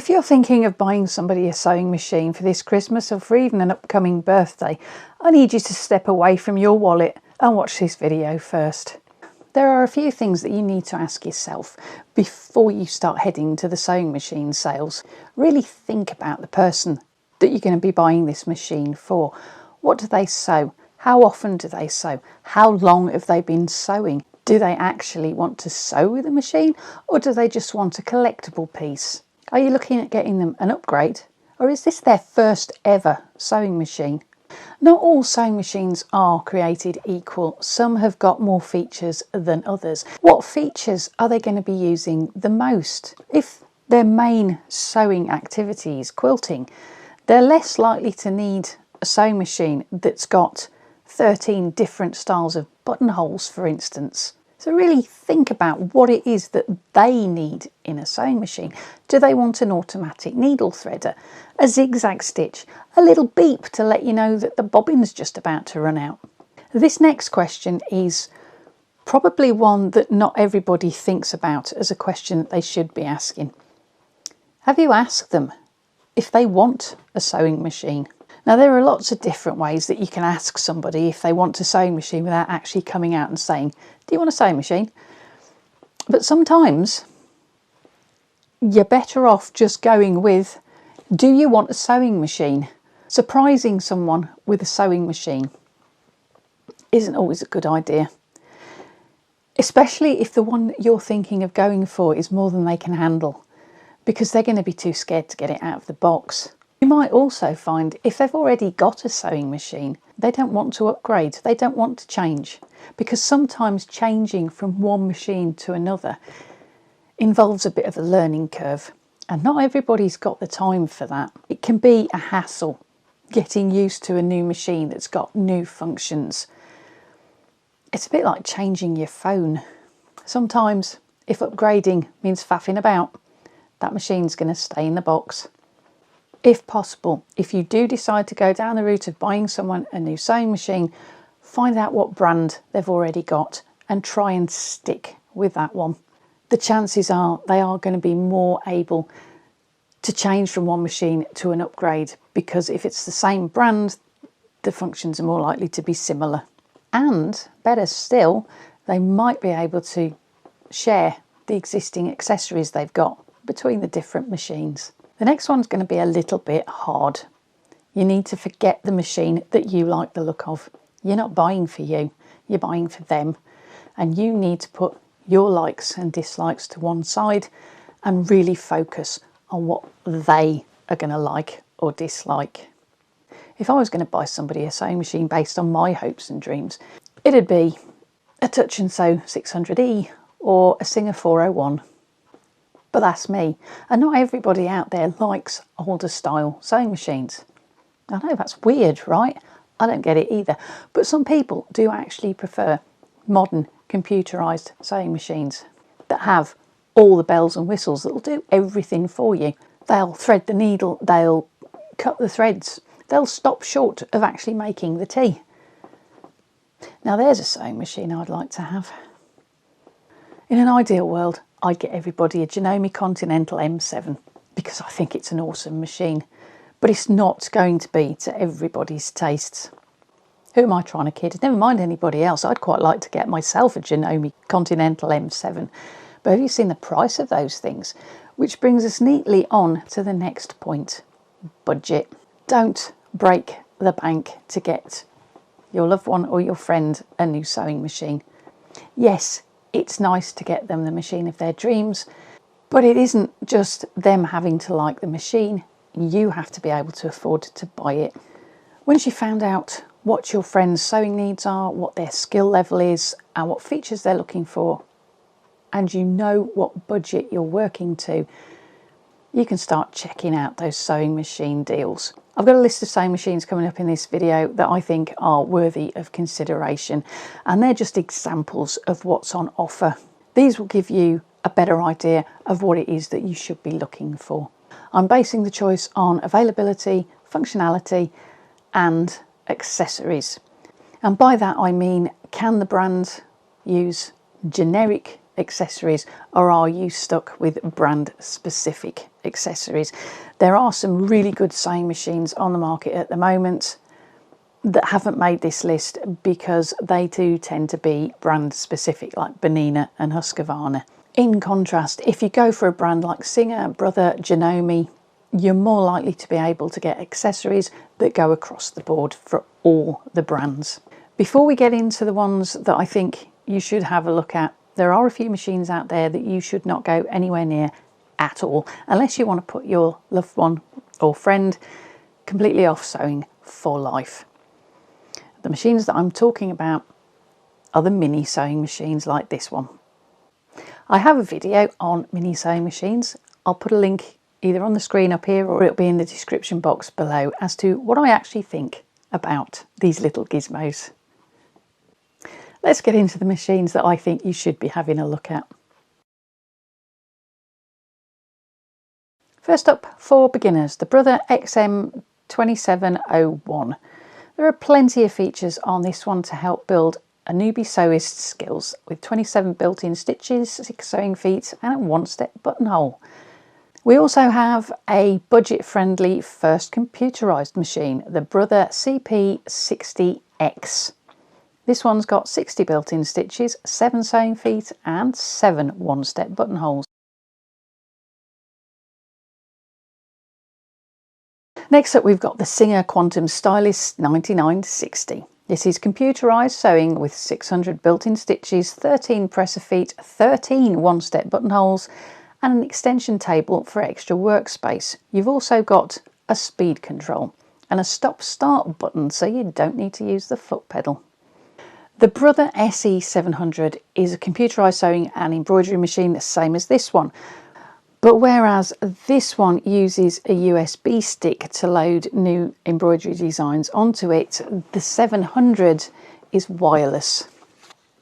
If you're thinking of buying somebody a sewing machine for this Christmas or for even an upcoming birthday, I need you to step away from your wallet and watch this video first. There are a few things that you need to ask yourself before you start heading to the sewing machine sales. Really think about the person that you're going to be buying this machine for. What do they sew? How often do they sew? How long have they been sewing? Do they actually want to sew with a machine, or do they just want a collectible piece? Are you looking at getting them an upgrade, or is this their first ever sewing machine? Not all sewing machines are created equal. Some have got more features than others. What features are they going to be using the most? If their main sewing activity is quilting, they're less likely to need a sewing machine that's got 13 different styles of buttonholes, for instance. So really think about what it is that they need in a sewing machine. Do they want an automatic needle threader, a zigzag stitch, a little beep to let you know that the bobbin's just about to run out? This next question is probably one that not everybody thinks about as a question that they should be asking. Have you asked them if they want a sewing machine? Now, there are lots of different ways that you can ask somebody if they want a sewing machine without actually coming out and saying, do you want a sewing machine? But sometimes you're better off just going with, do you want a sewing machine? Surprising someone with a sewing machine isn't always a good idea, especially if the one you're thinking of going for is more than they can handle, because they're going to be too scared to get it out of the box. You might also find if they've already got a sewing machine, they don't want to upgrade, they don't want to change, because sometimes changing from one machine to another involves a bit of a learning curve, and not everybody's got the time for that. It can be a hassle getting used to a new machine that's got new functions. It's a bit like changing your phone. Sometimes if upgrading means faffing about, that machine's going to stay in the box. If possible, if you do decide to go down the route of buying someone a new sewing machine, find out what brand they've already got and try and stick with that one. The chances are they are going to be more able to change from one machine to an upgrade, because if it's the same brand, the functions are more likely to be similar. And better still, they might be able to share the existing accessories they've got between the different machines. The next one's going to be a little bit hard. You need to forget the machine that you like the look of. You're not buying for you, you're buying for them. And you need to put your likes and dislikes to one side and really focus on what they are going to like or dislike. If I was going to buy somebody a sewing machine based on my hopes and dreams, it'd be a Touch and Sew 600E or a Singer 401. But that's me, and not everybody out there likes older style sewing machines. I know that's weird, right? I don't get it either, but some people do actually prefer modern computerised sewing machines that have all the bells and whistles that'll do everything for you. They'll thread the needle, they'll cut the threads, they'll stop short of actually making the tea. Now there's a sewing machine I'd like to have. In an ideal world, I'd get everybody a Janome Continental M7 because I think it's an awesome machine, but it's not going to be to everybody's tastes. Who am I trying to kid? Never mind anybody else. I'd quite like to get myself a Janome Continental M7, but have you seen the price of those things? Which brings us neatly on to the next point, budget. Don't break the bank to get your loved one or your friend a new sewing machine. Yes, it's nice to get them the machine of their dreams, but it isn't just them having to like the machine. You have to be able to afford to buy it. Once you've found out what your friend's sewing needs are, what their skill level is, and what features they're looking for, and you know what budget you're working to, you can start checking out those sewing machine deals. I've got a list of sewing machines coming up in this video that I think are worthy of consideration, and they're just examples of what's on offer. These will give you a better idea of what it is that you should be looking for. I'm basing the choice on availability, functionality and accessories. And by that I mean, can the brand use generic accessories, or are you stuck with brand specific accessories? There are some really good sewing machines on the market at the moment that haven't made this list because they do tend to be brand specific, like Bernina and Husqvarna. In contrast, if you go for a brand like Singer, Brother, Janome, you're more likely to be able to get accessories that go across the board for all the brands. Before we get into the ones that I think you should have a look at, there are a few machines out there that you should not go anywhere near at all, unless you want to put your loved one or friend completely off sewing for life. The machines that I'm talking about are the mini sewing machines like this one. I have a video on mini sewing machines. I'll put a link either on the screen up here or it'll be in the description box below as to what I actually think about these little gizmos. Let's get into the machines that I think you should be having a look at. First up, for beginners, the Brother XM2701. There are plenty of features on this one to help build a newbie sewist skills, with 27 built-in stitches, 6 sewing feet and a 1-step buttonhole. We also have a budget-friendly first computerised machine, the Brother CP60X. This one's got 60 built-in stitches, 7 sewing feet and 7 1-step buttonholes. Next up, we've got the Singer Quantum Stylist 9960. This is computerised sewing with 600 built-in stitches, 13 presser feet, 13 1-step buttonholes and an extension table for extra workspace. You've also got a speed control and a stop-start button, so you don't need to use the foot pedal. The Brother SE700 is a computerised sewing and embroidery machine the same as this one. But whereas this one uses a USB stick to load new embroidery designs onto it, the 700 is wireless.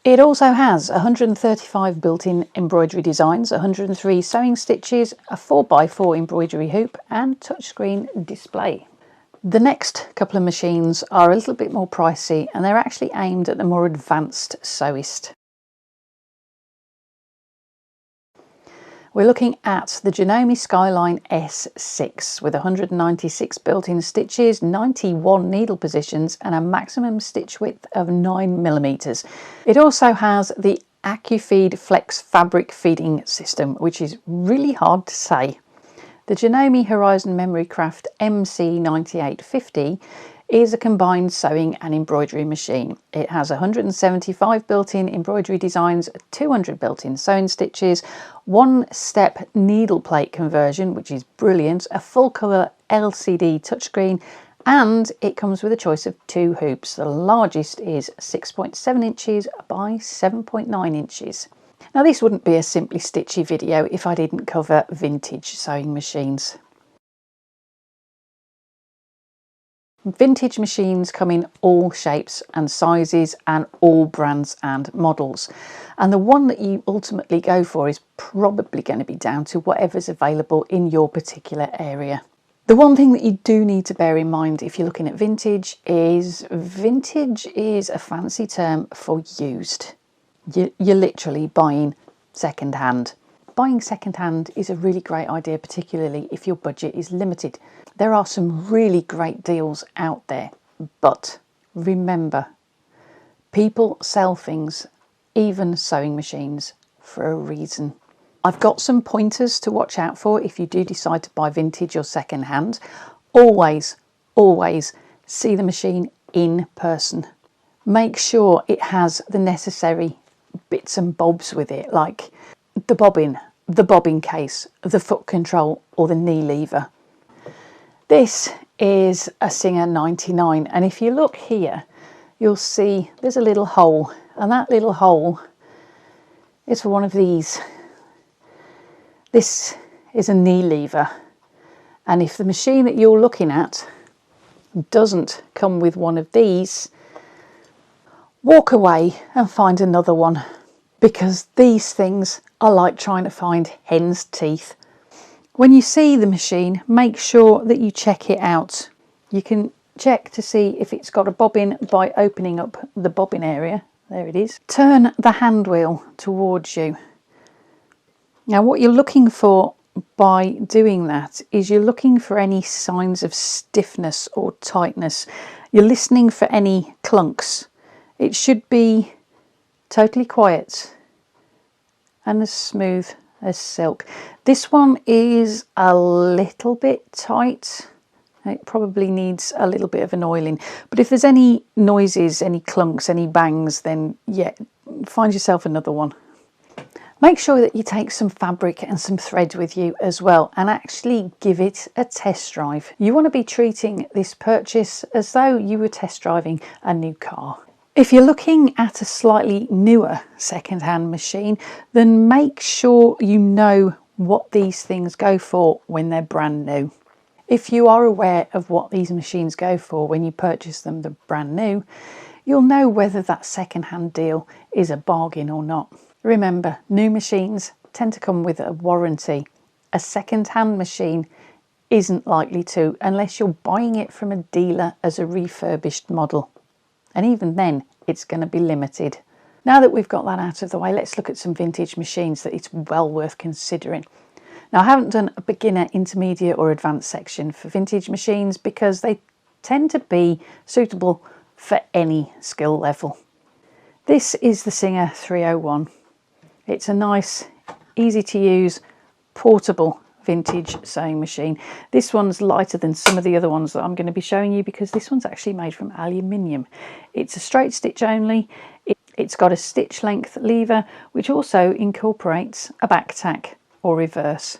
It also has 135 built-in embroidery designs, 103 sewing stitches, a 4x4 embroidery hoop and touchscreen display. The next couple of machines are a little bit more pricey and they're actually aimed at the more advanced sewist. We're looking at the Janome Skyline S6 with 196 built-in stitches, 91 needle positions and a maximum stitch width of 9mm. It also has the AccuFeed Flex fabric feeding system, which is really hard to say. The Janome Horizon Memory Craft MC9850 is a combined sewing and embroidery machine. It has 175 built-in embroidery designs, 200 built-in sewing stitches, 1-step needle plate conversion, which is brilliant, a full colour LCD touchscreen, and it comes with a choice of 2 hoops. The largest is 6.7 inches by 7.9 inches. Now this wouldn't be a Simply Stitchy video if I didn't cover vintage sewing machines. Vintage machines come in all shapes and sizes and all brands and models, and the one that you ultimately go for is probably going to be down to whatever's available in your particular area. The one thing that you do need to bear in mind if you're looking at vintage is a fancy term for used. You're literally buying second hand. Buying second hand is a really great idea, particularly if your budget is limited. There are some really great deals out there, but remember, people sell things, even sewing machines, for a reason. I've got some pointers to watch out for if you do decide to buy vintage or second hand. Always see the machine in person. Make sure it has the necessary bits and bobs with it, like the bobbin case, the foot control or the knee lever. This is a Singer 99, and if you look here you'll see there's a little hole, and that little hole is for one of these. This is a knee lever, and if the machine that you're looking at doesn't come with one of these, walk away and find another one, because these things are like trying to find hen's teeth. When you see the machine, make sure that you check it out. You can check to see if it's got a bobbin by opening up the bobbin area. There it is. Turn the hand wheel towards you Now what you're looking for by doing that is you're looking for any signs of stiffness or tightness. You're listening for any clunks. It should be totally quiet and as smooth as silk. This one is a little bit tight. It probably needs a little bit of an oiling, but if there's any noises, any clunks, any bangs, then yeah, find yourself another one. Make sure that you take some fabric and some thread with you as well and actually give it a test drive. You want to be treating this purchase as though you were test driving a new car. If you're looking at a slightly newer second-hand machine, then make sure you know what these things go for when they're brand new. If you are aware of what these machines go for when you purchase them brand new, you'll know whether that second-hand deal is a bargain or not. Remember, new machines tend to come with a warranty. A second-hand machine isn't likely to, unless you're buying it from a dealer as a refurbished model. And even then, it's going to be limited. Now that we've got that out of the way, let's look at some vintage machines that it's well worth considering. Now, I haven't done a beginner, intermediate or advanced section for vintage machines because they tend to be suitable for any skill level. This is the Singer 301. It's a nice, easy to use, portable vintage sewing machine. This one's lighter than some of the other ones that I'm going to be showing you because this one's actually made from aluminium. It's a straight stitch only. It's got a stitch length lever which also incorporates a back tack or reverse.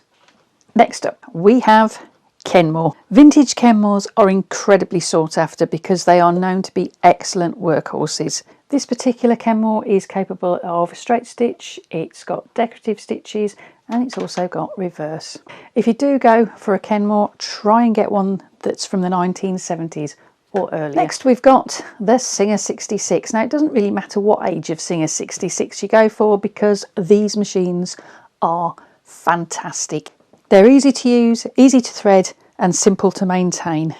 Next up we have Kenmore. Vintage Kenmores are incredibly sought after because they are known to be excellent workhorses. This particular Kenmore is capable of a straight stitch, it's got decorative stitches and it's also got reverse. If you do go for a Kenmore, try and get one that's from the 1970s or earlier. Next we've got the Singer 66. Now it doesn't really matter what age of Singer 66 you go for because these machines are fantastic. They're easy to use, easy to thread and simple to maintain.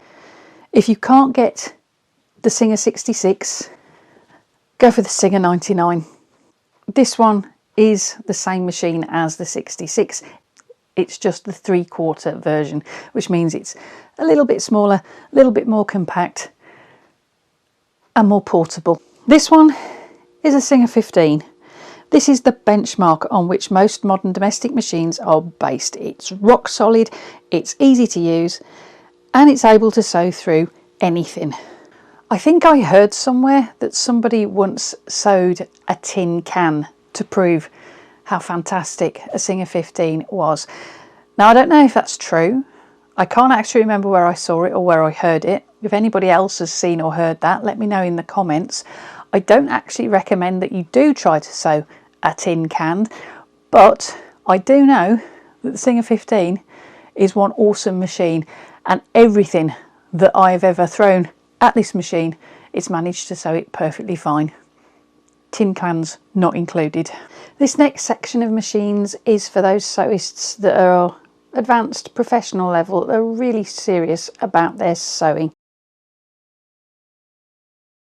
If you can't get the Singer 66, go for the Singer 99. This one is the same machine as the 66. It's just the 3/4 version, which means it's a little bit smaller, a little bit more compact and more portable. This one is a Singer 15. This is the benchmark on which most modern domestic machines are based. It's rock solid, it's easy to use, and it's able to sew through anything. I think I heard somewhere that somebody once sewed a tin can to prove how fantastic a Singer 15 was. Now I don't know if that's true. I can't actually remember where I saw it or where I heard it. If anybody else has seen or heard that, let me know in the comments. I don't actually recommend that you do try to sew a tin can, but I do know that the Singer 15 is one awesome machine, and everything that I've ever thrown at this machine, it's managed to sew it perfectly fine. Tin cans not included. This next section of machines is for those sewists that are advanced professional level. They're really serious about their sewing.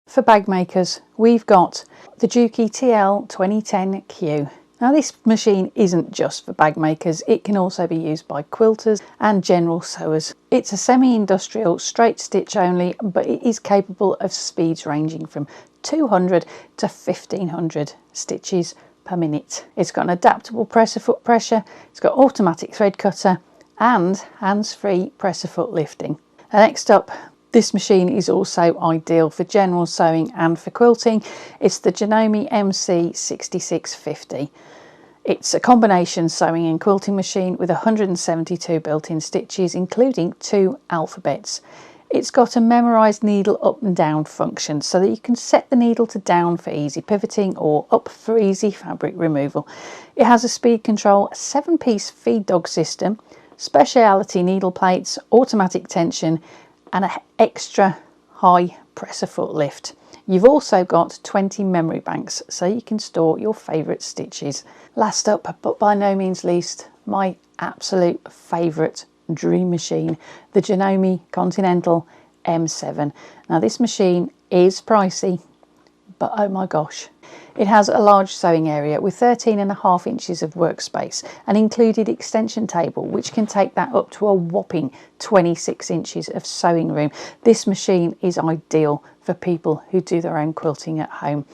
For bag makers, we've got the Juki TL 2010Q. Now this machine isn't just for bag makers, it can also be used by quilters and general sewers. It's a semi-industrial straight stitch only, but it is capable of speeds ranging from 200 to 1500 stitches per minute. It's got an adaptable presser foot pressure, it's got automatic thread cutter and hands-free presser foot lifting. Next up, this machine is also ideal for general sewing and for quilting. It's the Janome MC 6650. It's a combination sewing and quilting machine with 172 built-in stitches, including 2 alphabets. It's got a memorised needle up and down function so that you can set the needle to down for easy pivoting or up for easy fabric removal. It has a speed control, a 7-piece feed dog system, speciality needle plates, automatic tension, and an extra high presser foot lift. You've also got 20 memory banks so you can store your favourite stitches. Last up, but by no means least, my absolute favourite dream machine, the Janome Continental M7. Now this machine is pricey, but oh my gosh, It has a large sewing area with 13.5 inches of workspace, an included extension table which can take that up to a whopping 26 inches of sewing room. This machine is ideal for people who do their own quilting at home.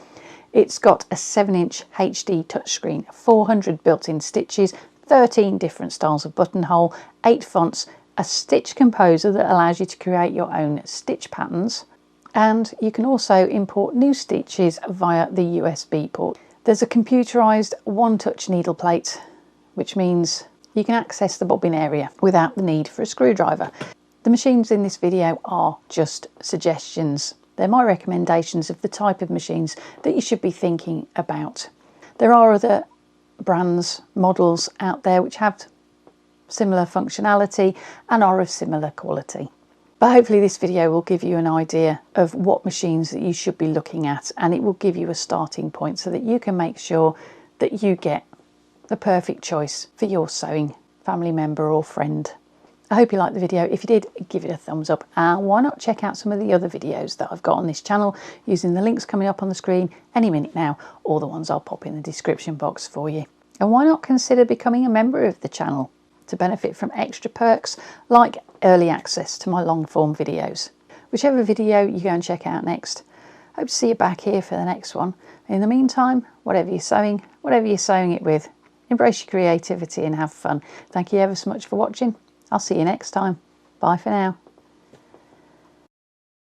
It's got a 7-inch HD touchscreen, 400 built-in stitches, 13 different styles of buttonhole, 8 fonts, a stitch composer that allows you to create your own stitch patterns, and you can also import new stitches via the USB port. There's a computerized one-touch needle plate, which means you can access the bobbin area without the need for a screwdriver. The machines in this video are just suggestions. They're my recommendations of the type of machines that you should be thinking about. There are other brands, models out there which have similar functionality and are of similar quality. But hopefully this video will give you an idea of what machines that you should be looking at, and it will give you a starting point so that you can make sure that you get the perfect choice for your sewing family member or friend. I hope you liked the video. If you did, give it a thumbs up, and why not check out some of the other videos that I've got on this channel using the links coming up on the screen any minute now, or the ones I'll pop in the description box for you. And why not consider becoming a member of the channel to benefit from extra perks like early access to my long form videos. Whichever video you go and check out next, hope to see you back here for the next one. In the meantime, whatever you're sewing it with, embrace your creativity and have fun. Thank you ever so much for watching. I'll see you next time. Bye for now.